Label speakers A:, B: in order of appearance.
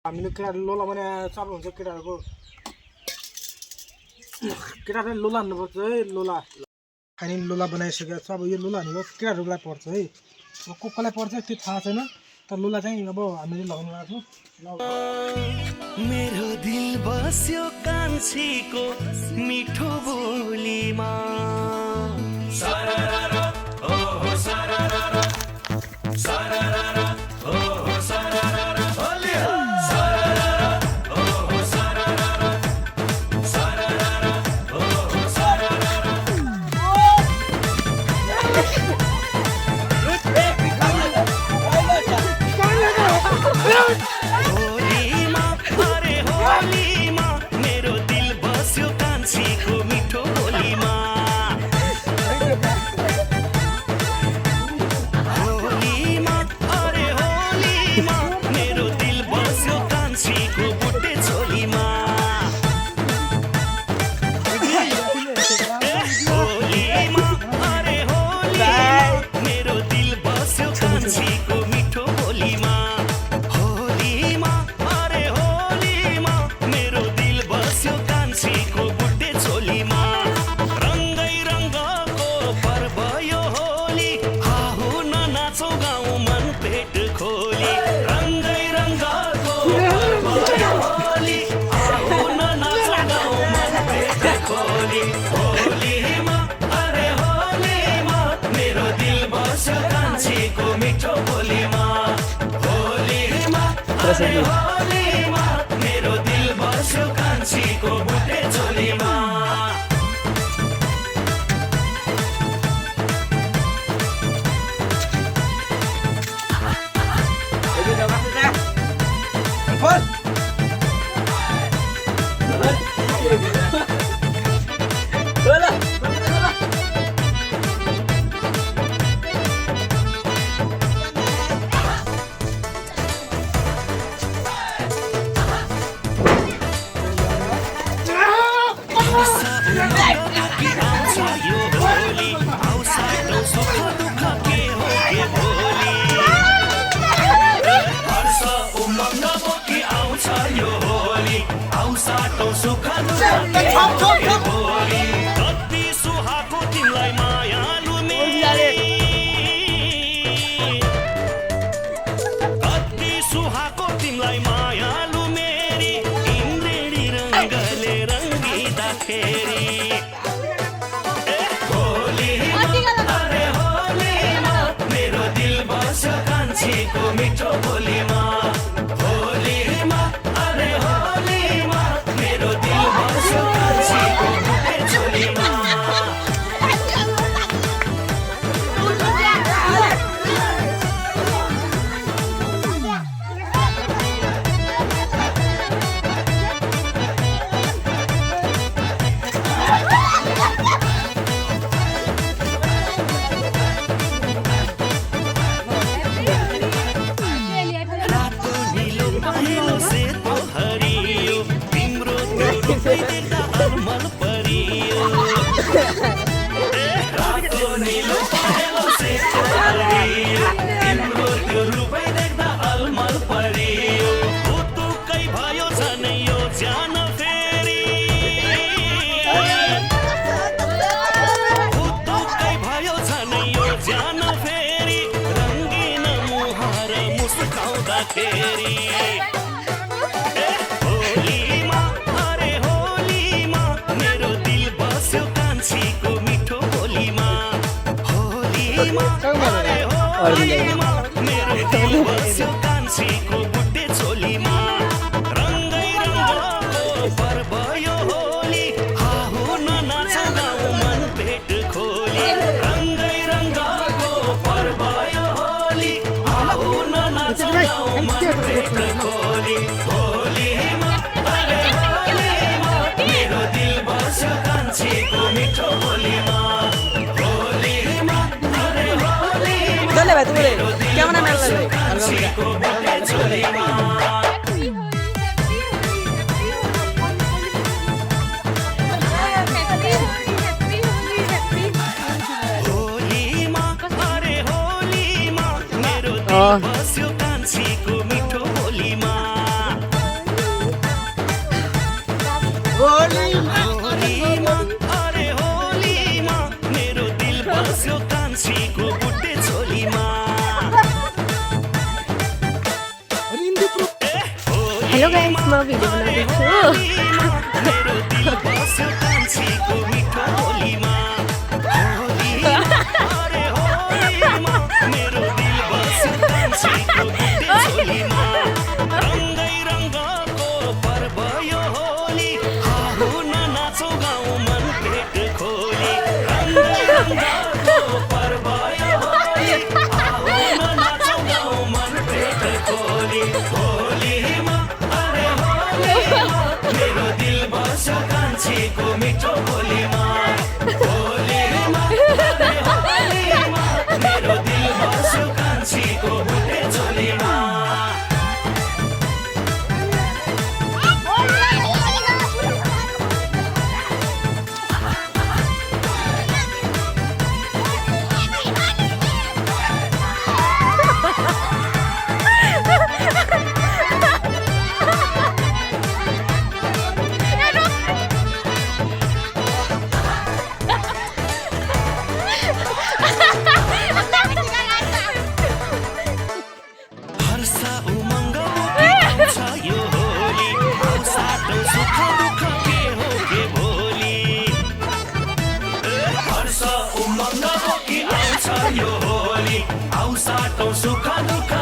A: हामीले केटाहरू लोला भने चाप हुन्छ केटाहरूको केटाहरूले लोला हान्नुपर्छ है लोला खाने लोला बनाइसकेको छ अब यो लोला हानेको केटाहरूलाई पर्छ है अब को कसलाई पर्छ त्यो थाहा छैन तर लोला चाहिँ अब हामीले लगाउनु भएको छौँ
B: मेरो दिल बस्यो कान्छीको मिठो बोलीमा सररर ओहो सररर सररर ओहो सररर ओले सररर ओहो सररर सररर ओहो सररर होलीमा अरे होलीमा मेरो दिल बस्यो कान्छीको मिठो बोलीमा होलीमा अरे होलीमा मेरो दिल बस्यो कान्छीको बुट्टे छोलीमा होलीमा अरे होलीमा मेरो दिल बस्यो कान्छीको मिठो बोलीमा होलीमा अरे होलीमा मेरो दिल बस्यो कान्छीको बुट्टे छोलीमा रङ्गै रङ्गको पर्व यो होली आऊ न नाचौँ गाउँ मन पेट खोली रङ्गै रङ्गको पर्व यो होली आऊ न नाचौँ गाउँ मन पेट खोली होलीमा अरे होलीमा मेरो दिल बस्यो कान्छीको मिठो बोलीमा होलीमा अरे होलीमा मेरो दिल बस्यो कान्छीको बुट्टे छोलीमा यो होली आउँछ सुख दुःख के हो के भोलि हर्ष उमङ्ग बोकी आउँछ यो होली आउँछ सुख दुःख के हो के भोलि कति सुहाएको तिमीलाई मायालु मेरी कति सुहाएको तिमीलाई मायालु मेरी इन्द्रेणी रङ्गले रङ्गिँदाखेरि कान्छीको मिठो बोलीमा होलीमा अरे होलीमा मेरो दिल बस्यो कान्छीको बुट्टे छोलीमा देख्दा अलमल परियो रातो नीलो पहेँलो सेतो हरियो तिम्रो त्यो रूपै देख्दा अलमल परियो उतुकै भयो झनै यो ज्यान फेरि उतुकै भयो झनै यो ज्यान फेरि रङ्गिन मुहार मुस्काउँदाखेरि कान्छीको मिठो बोलीमा होलीमा अरे होलीमा मेरो दिल बस्यो कान्छीको बुट्टे छोलीमा रङ्गै रङ्गको पर्व यो होली आऊ न नाचौँ गाउँ मन पेट खोली रङ्गै रङ्गको पर्व यो होली आऊ न नाचौँ गाउँ मन पेट खोली होलीमा अरे होलीमा मेरो दिल बस्यो कान्छीको मिठो बोलीमा होलीमा अरे होलीमा
C: चले भाइ तुमले क्यामेरा म्यान ले
B: कान्छीको बुट्टे छोलीमा होलीमा अरे होलीमा मेरो दिल बस्यो कान्छीको मिठो बोलीमा होलीमा अरे होलीमा मेरो दिल बस्यो कान्छीको बुट्टे छोलीमा
C: हेलो गाइस म भिडियो बनाउँदैछु
B: मेरो दिल बस्यो कान्छीको मिठो होलीमा अरे होलीमा मेरो दिल बस्यो कान्छीको बुट्टे छोलीमा रङ्गै रङ्गको पर्व यो होली आऊ न नाचौ गाउँ मन पेट खोली रङ्गै रङ्गको पर्व यो होली आऊ न नाचौ गाउँ मन पेट खोली होलीमा अरे होलीमा मेरो दिल बस्यो कान्छीको मिठो होलीमा होलीमा अरे होलीमा मेरो दिल बस्यो कान्छीको बुट्टे छोलीमा हर्ष उमङ्ग आउँछ यो होली आऊ साटौ सुख दुःख के हो के भोलि हर्ष उमङ्ग आउँछ यो होली आऊ साटौ सुख दुःख